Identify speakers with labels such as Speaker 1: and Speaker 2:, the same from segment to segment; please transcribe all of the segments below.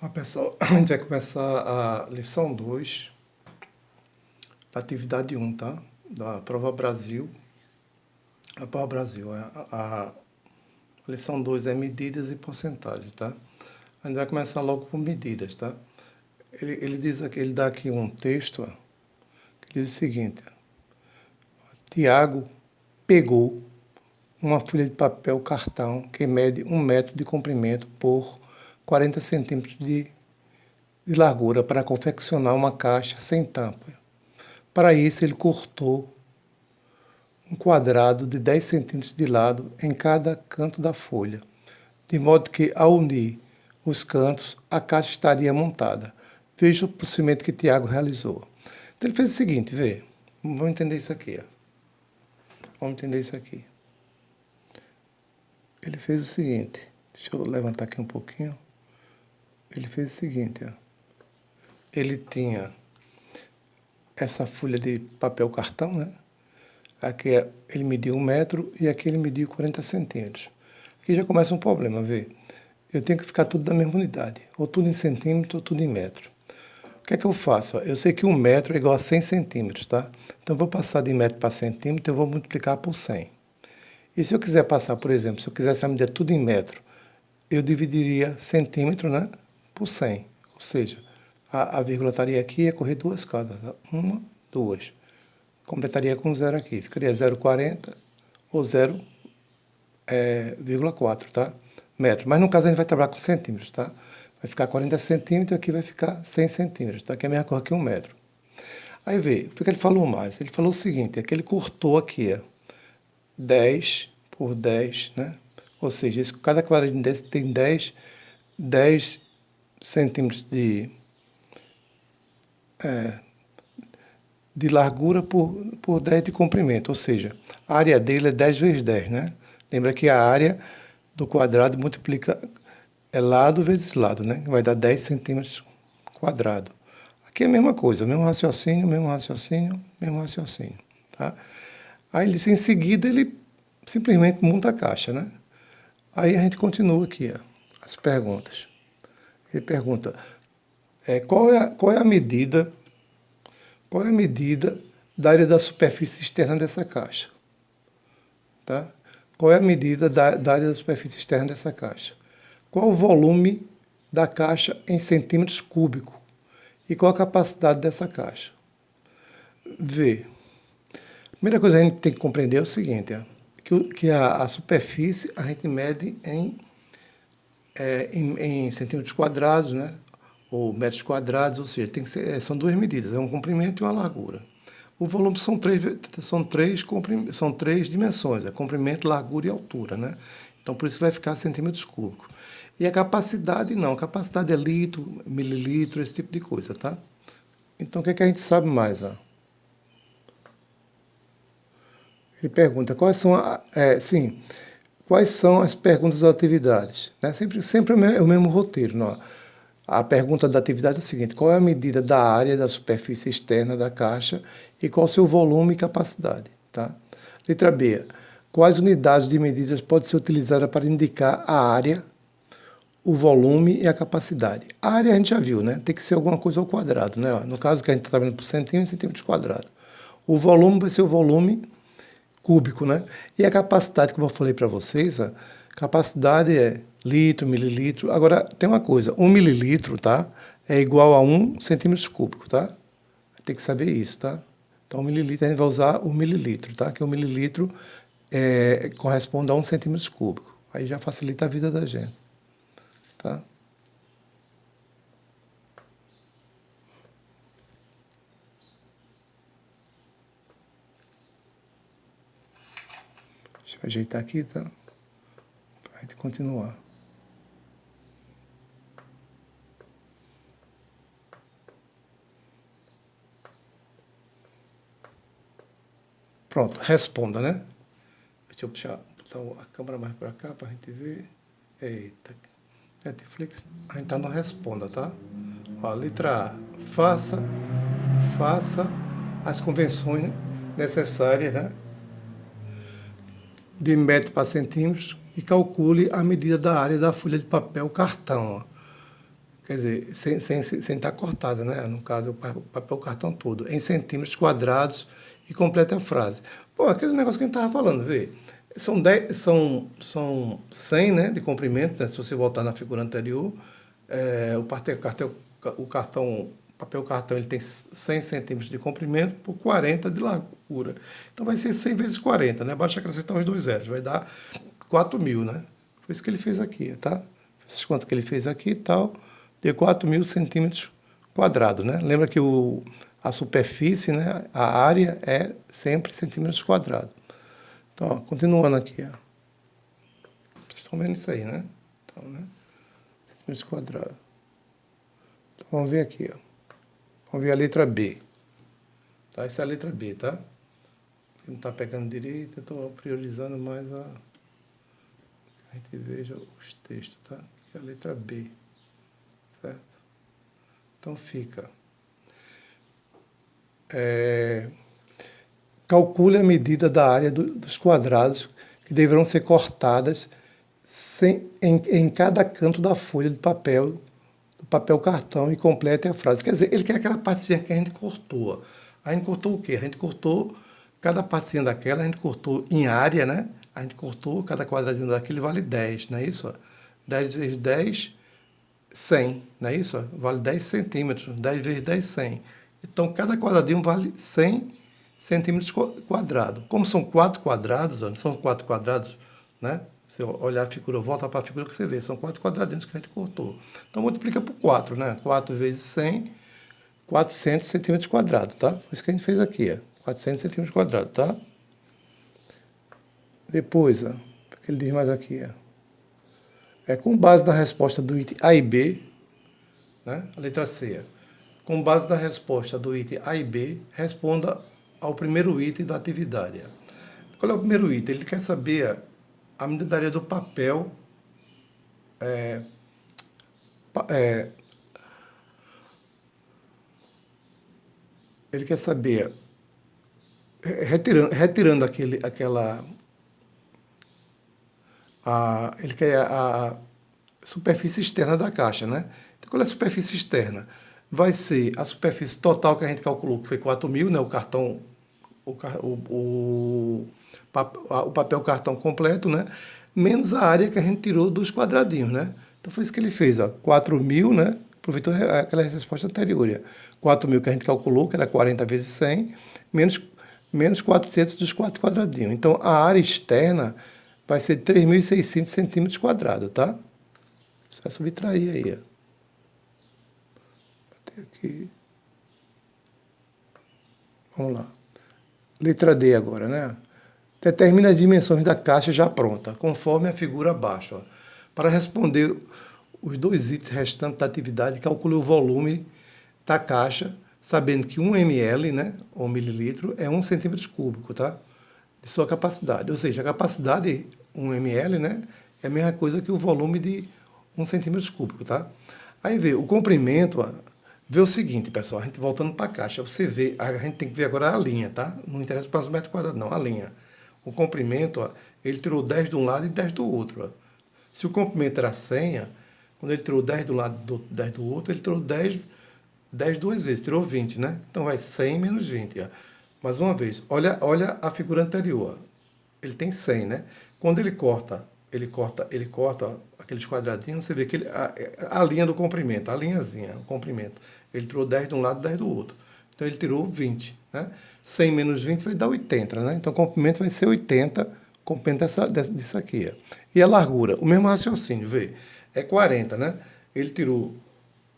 Speaker 1: Olá, pessoal, a gente vai começar a lição 2 da atividade 1, tá? Da Prova Brasil. A Prova Brasil, a lição 2 é medidas e porcentagem, tá? A gente vai começar logo com medidas, tá? Ele diz aqui, ele dá aqui um texto, ó, que diz o seguinte: Tiago pegou uma folha de papel cartão que mede 1 metro de comprimento por 40 centímetros de largura para confeccionar uma caixa sem tampa. Para isso, ele cortou um quadrado de 10 centímetros de lado em cada canto da folha, de modo que, ao unir os cantos, a caixa estaria montada. Veja o procedimento que Tiago realizou. Então, ele fez o seguinte, vê, vamos entender isso aqui. Ó. Vamos entender isso aqui. Ele fez o seguinte, deixa eu levantar aqui um pouquinho. Ele fez o seguinte, ó. Ele tinha essa folha de papel cartão, né? Aqui ele mediu 1 metro e aqui ele mediu 40 centímetros. Aqui já começa um problema, vê? Eu tenho que ficar tudo da mesma unidade, ou tudo em centímetro ou tudo em metro. O que é que eu faço? Eu sei que 1 metro é igual a 100 centímetros, tá? Então, eu vou passar de metro para centímetro, eu vou multiplicar por 100. E se eu quiser passar, por exemplo, se eu quisesse medir tudo em metro, eu dividiria centímetro, né, por 100. Ou seja, a vírgula estaria aqui e ia correr duas casas. Uma, duas. Completaria com zero aqui. Ficaria 0,40 ou 0,4, tá? Metro. Mas no caso a gente vai trabalhar com centímetros, tá? Vai ficar 40 centímetros e aqui vai ficar 100 centímetros, tá? Que é a mesma coisa que 1 metro. Aí vê, o que ele falou mais? Ele falou o seguinte, é que ele cortou aqui, ó, 10 por 10, né? Ou seja, cada quadradinho desse tem 10 centímetros de largura por 10 de comprimento, ou seja, a área dele é 10 vezes 10, né? Lembra que a área do quadrado multiplica lado vezes lado, né? Vai dar 10 centímetros quadrado. Aqui é a mesma coisa, mesmo raciocínio, mesmo raciocínio, mesmo raciocínio, tá? Aí, em seguida, ele simplesmente monta a caixa, né? Aí a gente continua aqui, ó, as perguntas. Ele pergunta, qual é a medida da área da superfície externa dessa caixa? Tá? Qual é a medida da área da superfície externa dessa caixa? Qual o volume da caixa em centímetros cúbicos? E qual a capacidade dessa caixa? V. A primeira coisa que a gente tem que compreender é o seguinte, ó, que a superfície a gente mede em centímetros quadrados, né? Ou metros quadrados, ou seja, tem que ser, são duas medidas, é um comprimento e uma largura. O volume são três dimensões, é comprimento, largura e altura, né? Então, por isso vai ficar centímetros cúbicos. E a capacidade, não, a capacidade é litro, mililitro, esse tipo de coisa, tá? Então, o que é que a gente sabe mais, ó? Ele pergunta, quais são as perguntas das atividades? Né? Sempre é o mesmo roteiro, não? A pergunta da atividade é a seguinte, qual é a medida da área da superfície externa da caixa e qual o seu volume e capacidade? Tá? Letra B, quais unidades de medidas podem ser utilizadas para indicar a área, o volume e a capacidade? A área a gente já viu, né? Tem que ser alguma coisa ao quadrado, né? No caso que a gente está trabalhando por centímetros quadrados. O volume vai ser o volume cúbico, né? E a capacidade, como eu falei para vocês, a capacidade é litro, mililitro. Agora, tem uma coisa, 1 mililitro, tá? É igual a 1 centímetro cúbico, tá? Tem que saber isso, tá? Então, 1 mililitro, a gente vai usar o mililitro, tá? Que o mililitro corresponde a 1 centímetro cúbico. Aí já facilita a vida da gente, tá? Deixa eu ajeitar aqui, tá? Para a gente continuar. Pronto, responda, né? Deixa eu botar a câmera mais para cá para a gente ver. Eita, Netflix. A gente tá no responda, tá? Ó, letra A. Faça as convenções necessárias, né? De metro para centímetros e calcule a medida da área da folha de papel cartão. Ó. quer dizer, sem estar cortada, né? No caso, o papel cartão todo, em centímetros quadrados e completa a frase. Pô, aquele negócio que a gente estava falando, vê. São 100, né, de comprimento, né? Se você voltar na figura anterior, o cartão, papel cartão ele tem 100 centímetros de comprimento por 40 de largura. Então vai ser 100 vezes 40, né? Basta acrescentar os dois zeros, vai dar 4.000, né? Foi isso que ele fez aqui, tá? Essas contas que ele fez aqui e tal, de 4.000 centímetros quadrados, né? Lembra que a superfície, né, a área é sempre centímetros quadrados. Então, ó, continuando aqui, ó. Vocês estão vendo isso aí, né? Então, né? Centímetros quadrados. Então, vamos ver aqui, ó. Vamos ver a letra B. Tá? Essa é a letra B, tá? Não está pegando direito, eu estou priorizando mais a gente veja os textos, tá? Aqui é a letra B, certo? Então fica. Calcule a medida da área dos quadrados que deverão ser cortadas em cada canto da folha de papel, do papel cartão, e complete a frase. Quer dizer, ele quer aquela partezinha que a gente cortou. A gente cortou o quê? A gente cortou cada partezinha daquela, a gente cortou em área, né? A gente cortou cada quadradinho daquele vale 10, não é isso? 10 vezes 10, 100, não é isso? Vale 10 centímetros. 10 vezes 10, 100. Então, cada quadradinho vale 100 centímetros quadrados. Como são 4 quadrados, ó, são 4 quadrados, né? Você olhar a figura, volta para a figura que você vê, são 4 quadradinhos que a gente cortou. Então, multiplica por 4, né? 4 vezes 100, 400 centímetros quadrados, tá? Foi isso que a gente fez aqui, ó. 400 centímetros quadrados, tá? Depois, ó, o que ele diz mais aqui, ó. Com base na resposta do item A e B, né? A letra C, ó. Com base na resposta do item A e B, responda ao primeiro item da atividade. Qual é o primeiro item? Ele quer saber a medida da área do papel. Ele quer saber, retirando ele quer a superfície externa da caixa, né? Então, qual é a superfície externa? Vai ser a superfície total que a gente calculou, que foi 4.000, né? O cartão, o papel cartão completo, né? Menos a área que a gente tirou dos quadradinhos, né? Então foi isso que ele fez, ó. 4.000, né? Aproveitou aquela resposta anterior. 4.000 que a gente calculou, que era 40 vezes 100, menos 400 dos 4 quadradinhos. Então a área externa vai ser 3.600 centímetros quadrados, tá? Só subtrair aí, ó. Bater aqui. Vamos lá. Letra D agora, né? Determina as dimensões da caixa já pronta, conforme a figura abaixo. Ó. Para responder os dois itens restantes da atividade, calcule o volume da caixa, sabendo que 1 ml, né, ou mililitro, é 1 centímetro cúbico, tá? De sua capacidade. Ou seja, a capacidade 1 ml, né, é a mesma coisa que o volume de 1 centímetro cúbico, tá? Aí vê o comprimento, ó, vê o seguinte, pessoal, a gente voltando para a caixa, você vê, a gente tem que ver agora a linha, tá? Não interessa para os metros quadrados, não, a linha. O comprimento, ó, ele tirou 10 de um lado e 10 do outro. Ó. Se o comprimento era 100, ó, quando ele tirou 10 de um lado e 10 do outro, ele tirou 10 duas vezes, tirou 20, né? Então vai 100 menos 20. Ó. Mais uma vez, olha a figura anterior. Ó. Ele tem 100, né? Quando ele corta ó, aqueles quadradinhos, você vê que a linha do comprimento, a linhazinha, o comprimento, ele tirou 10 de um lado e 10 do outro. Então ele tirou 20, né? 100 menos 20 vai dar 80, né? Então o comprimento vai ser 80, o comprimento disso aqui. Ó. E a largura, o mesmo raciocínio, vê? É 40, né? Ele tirou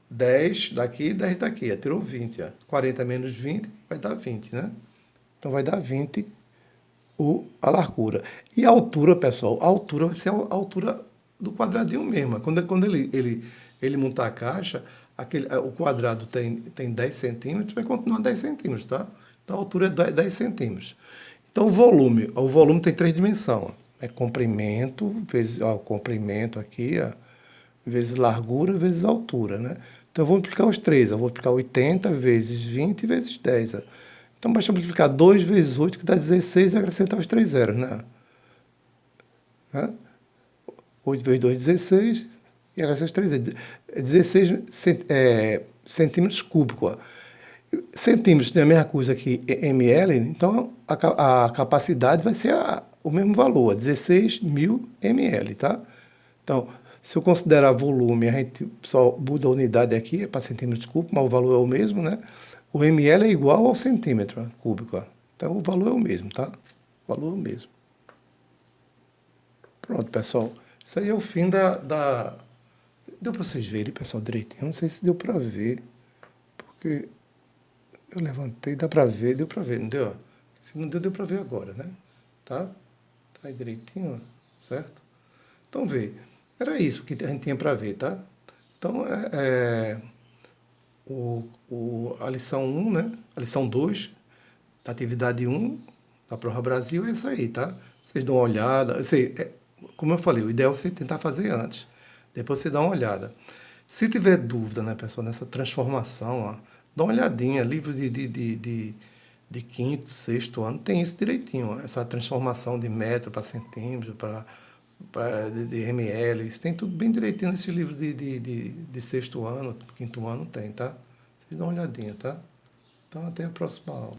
Speaker 1: 10 daqui e 10 daqui, ó, tirou 20. Ó. 40 menos 20 vai dar 20, né? Então vai dar 20 a largura. E a altura, pessoal, a altura vai ser a altura do quadradinho mesmo. Quando ele montar a caixa, o quadrado tem 10 centímetros, vai continuar 10 centímetros, tá? Então a altura é 10 centímetros. Então o volume tem 3 dimensões. É comprimento, vezes, ó, comprimento aqui, ó, vezes largura, vezes altura, né? Então eu vou multiplicar os três, eu vou multiplicar 80 vezes 20 vezes 10. Ó. Então basta multiplicar 2 vezes 8, que dá 16, e acrescentar os 3 zeros, né? 8 vezes 2, 16, E agora essas três é 16 centímetros cúbicos. Ó. Centímetros tem a mesma coisa que ml, então a capacidade vai ser o mesmo valor, 16.000 ml, tá? Então, se eu considerar volume, a gente só muda a unidade aqui, é para centímetros cúbicos, mas o valor é o mesmo, né? O ml é igual ao centímetro cúbico, ó. Então o valor é o mesmo, tá? O valor é o mesmo. Pronto, pessoal. Isso aí é o fim da... Deu para vocês verem, pessoal, direitinho? Eu não sei se deu para ver, porque eu levantei, deu para ver, não deu? Se não deu, deu para ver agora, né? Tá? Tá aí direitinho, certo? Então, vê, era isso que a gente tinha para ver, tá? Então, a lição 1, né? A lição 2 da atividade 1 da Prova Brasil é essa aí, tá? Vocês dão uma olhada. Como eu falei, o ideal é você tentar fazer antes. Depois você dá uma olhada. Se tiver dúvida, né, pessoal, nessa transformação, ó, dá uma olhadinha. Livros de quinto, sexto ano tem isso direitinho. Ó, essa transformação de metro para centímetro, de ml. Isso tem tudo bem direitinho nesse livro de sexto ano, quinto ano tem, tá? Vocês dão uma olhadinha, tá? Então, até a próxima aula.